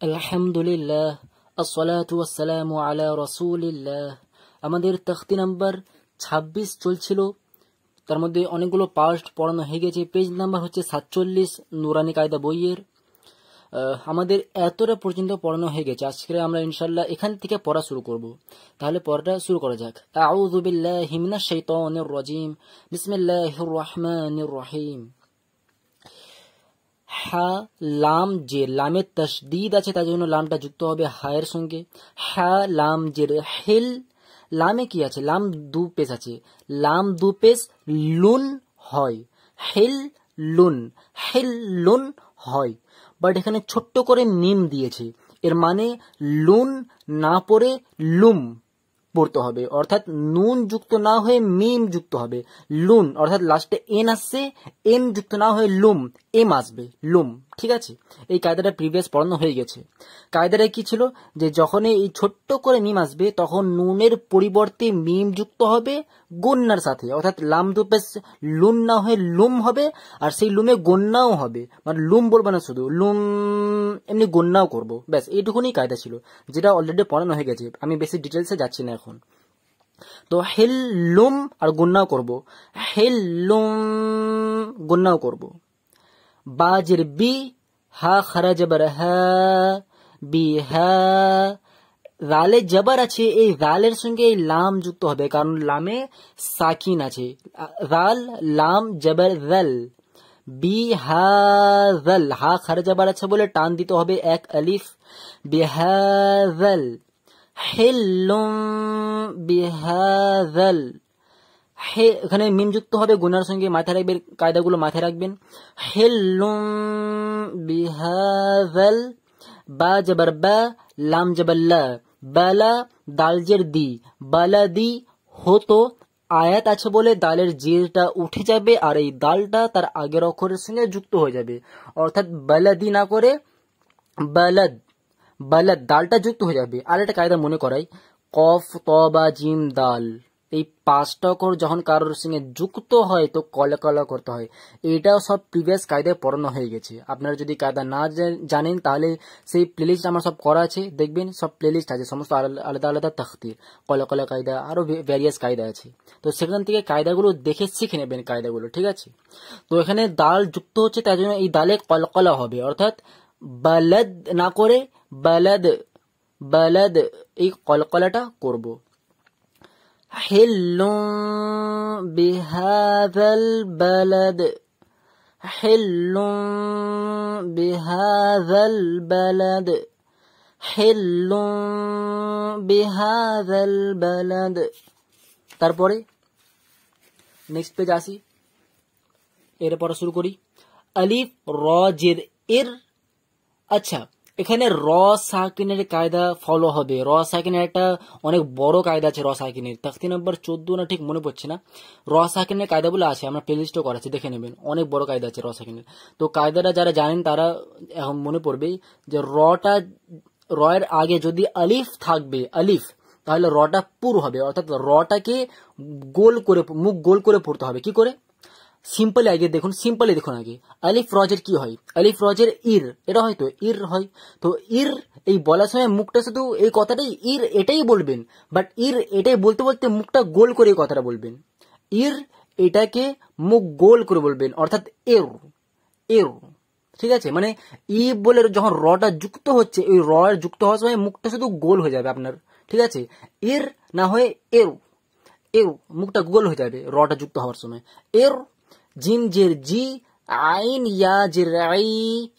আলহামদুলিল্লাহ আসসালাতু ওয়াসসালামু আলা রাসূলিল্লাহ। আমাদের তখতি নাম্বার 26 চলছিল, তার মধ্যে অনেকগুলো পার্ট পড়ানো হয়ে গেছে। পেজ নাম্বার হচ্ছে 47 নুরানি কায়দা বইয়ের। আমাদের এতটা পর্যন্ত পড়ানো হয়ে গেছে। আজকে আমরা ইনশাআল্লাহ এখান থেকে পড়া শুরু করব। তাহলে পড়াটা শুরু করা যাক। আউযু বিল্লাহি মিনাশ শাইতানির রাজিম, বিসমিল্লাহির রহমানির রহিম। হা লাম জের, লামের তাসদীদ আছে তার জন্য লামটা যুক্ত হবে হায়ের সঙ্গে। হা লাম জের হিল, লামে কি আছে? লাম দু পেশ আছে, লাম দু পেশ লুন হয়, হিল লুন, হিল লুন হয়। বাট এখানে ছোট্ট করে মিম দিয়েছে, এর মানে লুন না পড়ে লুম পড়তে হবে, অর্থাৎ নুন যুক্ত না হয়ে মিম যুক্ত হবে। লুন অর্থাৎ লাস্টে এন আসছে, এম যুক্ত না হয়ে লুম, এম আসবে, লুম। ঠিক আছে, এই কায়দাটা প্রিভিয়াস পড়ানো হয়ে গেছে। কায়দাটা কি ছিল যে যখন এই ছোট্ট করে মিম আসবে তখন নুনের পরিবর্তে মিম যুক্ত হবে গন্নার সাথে, অর্থাৎ লাম দুপেশ লুন না হয়ে লুম হবে, আর সেই লুমে গন্নাও হবে, মানে লুম বলবো না, শুধু লুম এমনি গন্নাও করবো। ব্যাস এইটুকুনি কায়দা ছিল, যেটা অলরেডি পড়ানো হয়ে গেছে। আমি বেশি ডিটেলসে যাচ্ছি না এখন। তো হেল লুম আর গন্নাও করব, হেল লুম গন্নাও করব। বাজের বি, হা খারা জবর হা, বি হা। রালে জবর আছে, এই রালের সঙ্গে এই লাম যুক্ত হবে, কারণ লামে সাকিন আছে। রাল লাম জবর রাল, বি হা রাল, হা খারা জবর আছে বলে টান দিতে হবে এক আলিফ। বিহাযাল, হিল্লুম বিহাযাল। হে এখানে মিম যুক্ত হবে গুনার সঙ্গে, মাথায় রাখবেন, কায়দাগুলো মাথায় রাখবেন। হিল্লুম বিহাযাল, বা জবর বা, লাম জবর লা, বালা, দালজের দি, বালাদি হতো। আয়াত আছে বলে দালের জিরটা উঠে যাবে, আর এই দালটা তার আগের অক্ষরের সঙ্গে যুক্ত হয়ে যাবে, অর্থাৎ বালাদি না করে বালাদ, বালাদ দালটা যুক্ত হয়ে যাবে। আর একটা কায়দা মনে করাই, কফ ত বা জিম দাল, এই পাঁচটা অক্ষর যখন কারোর সঙ্গে যুক্ত হয় তো কলকলা করতে হয়। এটাও সব প্রিভিয়াস কায়দায় পড়ানো হয়ে গেছে। আপনারা যদি কায়দা না জানেন তাহলে সেই প্লেলিস্ট আমার সব করা আছে, দেখবেন সব প্লেলিস্ট আছে, সমস্ত আলাদা আলাদা তখতির, কলকলা কায়দা, আরো ভ্যারিয়াস কায়দা আছে। তো সেখান থেকে কায়দাগুলো দেখে শিখে নেবেন কায়দাগুলো, ঠিক আছে। তো এখানে দাল যুক্ত হচ্ছে তার জন্য এই দালে কলকলা হবে, অর্থাৎ বালাদ না করে বালাদ, বালাদ, এই কলকলাটা করব। হিল্লুম বিহাযাল বালাদ, হিল্লুম বিহাযাল বালাদ, হিল্লুম বিহাযাল বালাদ। তারপরে নেক্সট পেজ আসি, এরপর শুরু করি। আলিফ র জের এর। আচ্ছা, এখানে র সাকিনের কায়দা ফলো হবে। র সাকিনের একটা অনেক বড় কায়দা আছে, র সাকিনের তখতি নম্বর 14 না ঠিক মনে পড়ছে না। র সাকিনের কায়দাগুলো আছে, আমরা প্লেলিস্টও করাচ্ছি, দেখে নেবেন, অনেক বড় কায়দা আছে র সাকিনের। তো কায়দাটা যারা জানেন তারা এখন মনে পড়বে যে রটা, র এর আগে যদি আলিফ থাকবে, আলিফ, তাহলে রটা পুর হবে, অর্থাৎ রটাকে গোল করে, মুখ গোল করে পড়তে হবে। কি করে? সিম্পলি আগে দেখুন, সিম্পলি দেখুন আগে। আলিফ রজের কি হয়? আলিফ রজের ইর, এটা হয়তো ইর হয়। তো ইর এই বলার সময় মুখটা শুধু এই কথাটাই ইর এটাই বলবেন, বাট ইর এটাই বলতে বলতে মুখটা গোল করে এই কথাটা বলবেন। ইর এটাকে মুখ গোল করে বলবেন, অর্থাৎ এর, এর। ঠিক আছে, মানে ই বলে যখন রটা যুক্ত হচ্ছে, ওই র যুক্ত হওয়ার সময় মুখটা শুধু গোল হয়ে যাবে আপনার। ঠিক আছে, এর না হয়ে এর, এর মুখটা গোল হয়ে যাবে রটা যুক্ত হওয়ার সময়। এর, জিম জের জি, আইন ইয়া জের আই,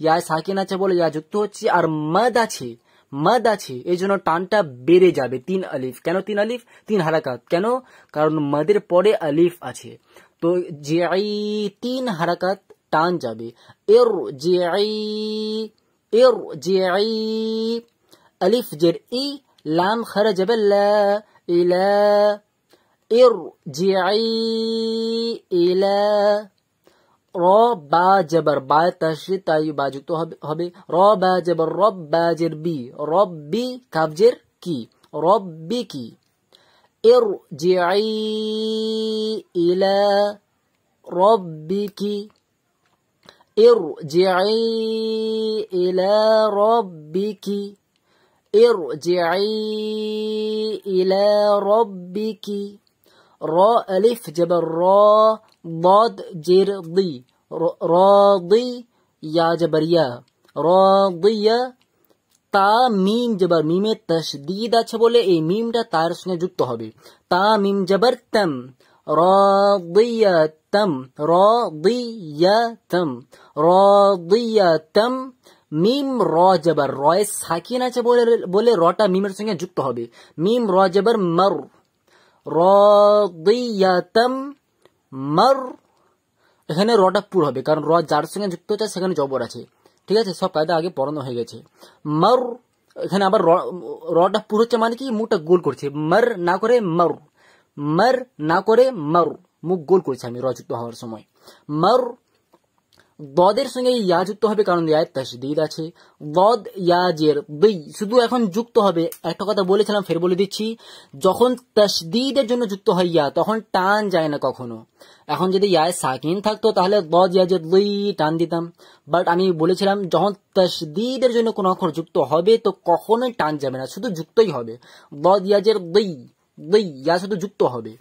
ইয়া সাকিন আছে বলে ইয়া যুক্ত হচ্ছে, আর মদ আছে, মদ আছে, এই জন্য টানটা বেড়ে যাবে। 3 আলিফ। কেন 3 আলিফ? 3 হারাকাত। কেন? কারণ মদের পরে আলিফ আছে, তো জে আই 3 হারাকাত টান যাবে। এর জে আই, এর জে আই। আলিফ জের ই, লাম খারা যাবে লা, ইলা, ইরজিই ইলা। র বা জবর, বা তাশদীদ তাই বা যুক্ত হবে। র বা জবর রব, বা জের বি, রব্বি, কাফ জের কি, রব্বি কি। ইরজিই ইলা রব্বিকি, ইরজিই ইলা রাব্বিকি, ইরজিই ইলা রাব্বিকি। র আলিফ জবর র, ضاد জের দি, রাদি ইয়া জবর ইয়া, রাদিয়া। তা মিম জবর, মিমে তাশদীদ আছে বলে এই মিমটা তার সঙ্গে যুক্ত হবে। তা মিম জবর তাম, রাদিয়াতাম, রাদিয়াতাম, রাদিয়াতাম। মিম র জবর, রয়ে সাকিন আছে বলে রটা মিমের সঙ্গে যুক্ত হবে। মিম র জবর মর, রাদিয়াতাম মর। এখানে রটা পুর হবে, কারণ র যার সঙ্গে যুক্ত হচ্ছে সেখানে জবর আছে। ঠিক আছে, সব কায়দা আগে পড়ানো হয়ে গেছে। মর, এখানে আবার রটা পুর হচ্ছে মানে কি মুখটা গোল করছে, মর না করে মর, মর না করে মর, মুখ গোল করছে আমি র যুক্ত হওয়ার সময়। মর দদের সঙ্গে ইয়া যুক্ত হবে, কারণ ইয়ায় তাশদীদ আছে। দদ ইয়া জের দি, শুধু এখন যুক্ত হবে। একটা কথা বলেছিলাম, ফের বলে দিচ্ছি, যখন তাশদীদের জন্য যুক্ত হয় ইয়া, তখন টান যায় না কখনো। এখন যদি ইয়ায় সাকিন থাকতো তাহলে দদ ইয়া জের দি টান দিতাম, বাট আমি বলেছিলাম যখন তাশদীদের জন্য কোন অক্ষর যুক্ত হবে তো কখনোই টান যাবে না, শুধু যুক্তই হবে। দদ ইয়া জের দি, দি ইয়া শুধু যুক্ত হবে।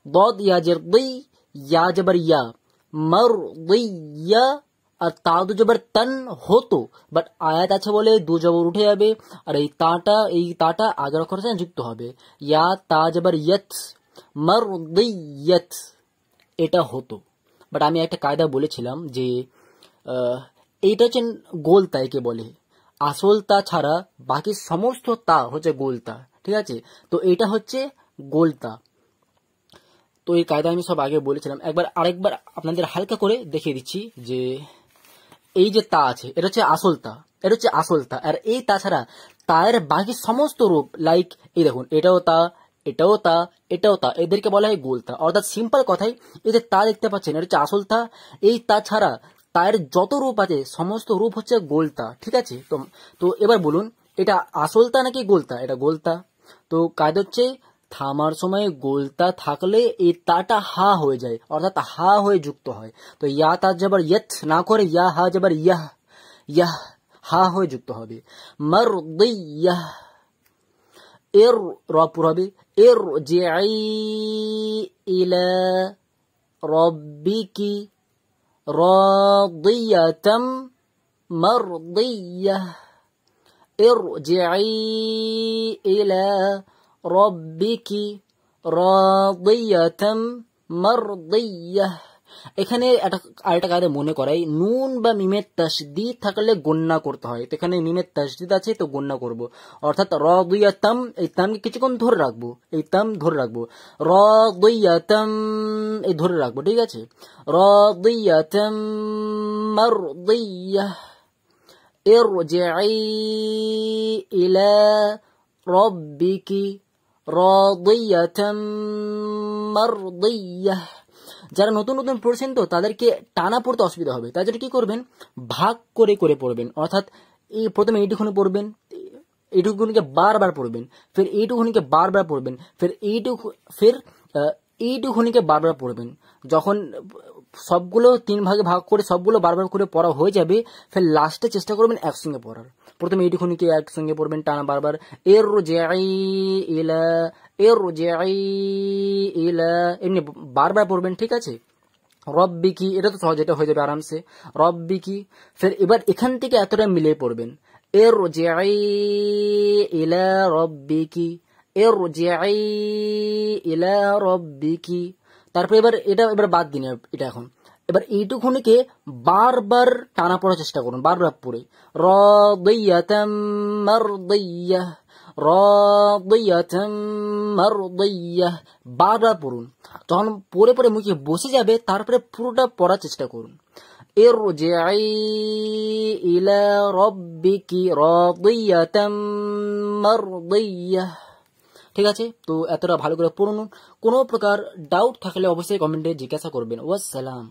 দদ ইয়া জের দি, ইয়া জবর ইয়া, মারদিয়া। আর তা দু জবর তান হতো, বাট আয়াত আছে বলে দু জবর উঠে যাবে, আর এই তাটা আগের অক্ষরের সাথে যুক্ত হবে। ইয়া তা জবর ইয়ত, মারদিয়ত, এটা হতো। বাট আমি একটা কায়দা বলেছিলাম যে এইটা হচ্ছে গোল তাইকে বলে, আসল তা ছাড়া বাকি সমস্ত তা হচ্ছে গোল তা। ঠিক আছে, তো এটা হচ্ছে গোল তা। তো এই কায়দা আমি সব আগে বলেছিলাম, আরেকবার আপনাদের হালকা করে দেখিয়ে দিচ্ছি যে এই যে তা আছে এটা হচ্ছে আসল তা, এটা হচ্ছে আসল তা। আর এই তাছাড়া তার বাকি সমস্ত রূপ, লাইক এই দেখুন, এটাও তা, এটাও তা, এটাও তা, এদেরকে বলা হয় গোল তা। অর্থাৎ সিম্পল কথাই, এই যে তা দেখতে পাচ্ছেন এটা হচ্ছে আসল তা। এই তা ছাড়া তার যত রূপ আছে সমস্ত রূপ হচ্ছে গোল তা। ঠিক আছে, তো এবার বলুন এটা আসল তা নাকি গোল তা? এটা গোল তা। তো কায়দা হচ্ছে থামার সময় গোলতা থাকলে এই তাটা হা হয়ে যায়, অর্থাৎ হা হয়ে যুক্ত হয়। তো ইয়া তা জবর ইয়ত না করে ইয়া হা জবর ইয়াহ, ইয়াহ হা হয়ে যুক্ত হবে। মারদিয়াহ। এর র পুর হবে, ইরজিই ইলা রাব্বিকি রাদিয়াতাম মারদিয়াহ। ইরজিই ইলা রাব্বিকি রাদিয়াতাম মারদিয়াহ। এখানে আরেকটা কায়দা মনে করাই, নুন বা মিমের তাসদীদ থাকলে গণ্যা করতে হয়। তো এখানে মিমের তাসদীদ আছে তো গণ্যা করব, অর্থাৎ রাদিয়াতাম, এই তামকে কিছুক্ষণ ধরে রাখবো, এই তাম ধরে রাখবো, রাদিয়াতাম এই ধরে রাখবো। ঠিক আছে, রাদিয়াতাম মারদিয়াহ। ইরজিই ইলা রাব্বিকি রাদিয়াতাম মারদিয়াহ। যারা নতুন নতুন পড়ছেন তো তাদেরকে টানা পড়তে অসুবিধা হবে, তাই জন্য কি করবেন, ভাগ করে করে পড়বেন। অর্থাৎ এই প্রথমে এইটুকুনি পড়বেন, এইটুকুনিকে বারবার পড়বেন, ফির এইটুকুনিকে বারবার পড়বেন, ফির এইটুকুনিকে বারবার পড়বেন। যখন সবগুলো 3 ভাগে ভাগ করে সবগুলো বারবার করে পড়া হয়ে যাবে, ফির লাস্টে চেষ্টা করবেন একসঙ্গে পড়ার। প্রথমে এইটুকুনিকে একসঙ্গে পড়বেন টানা বারবার, ইরজিই ইলা, ইরজিই ইলা, এমনি বারবার পড়বেন। ঠিক আছে, রব্বিকি এটা তো সহজ, এটা হয়ে যাবে আরামসে, রব্বিকি। ফির এবার এখান থেকে এতটা মিলিয়ে পড়বেন, ইরজিই ইলা রব্বিকি, ইরজিই ইলা রব্বিকি। তারপর এবার বাদ দিন এটা। এখন এবার এইটুকুনিকে বারবার টানা পড়ার চেষ্টা করুন, বারবার পড়ে, রাদিয়াতাম মারদিয়াহ, রাদিয়াতাম মারদিয়াহ, বারবার পড়ুন। যখন পড়ে পড়ে মুখে বসে যাবে তারপরে পুরোটা পড়ার চেষ্টা করুন। ইরজিই ইলা রাব্বিকি রাদিয়াতাম মারদিয়াহ। ঠিক আছে, তো এতটা ভালো করে পড়ুন। কোনো প্রকার ডাউট থাকলে অবশ্যই কমেন্টে জিজ্ঞাসা করবেন। ওয়াসসালাম।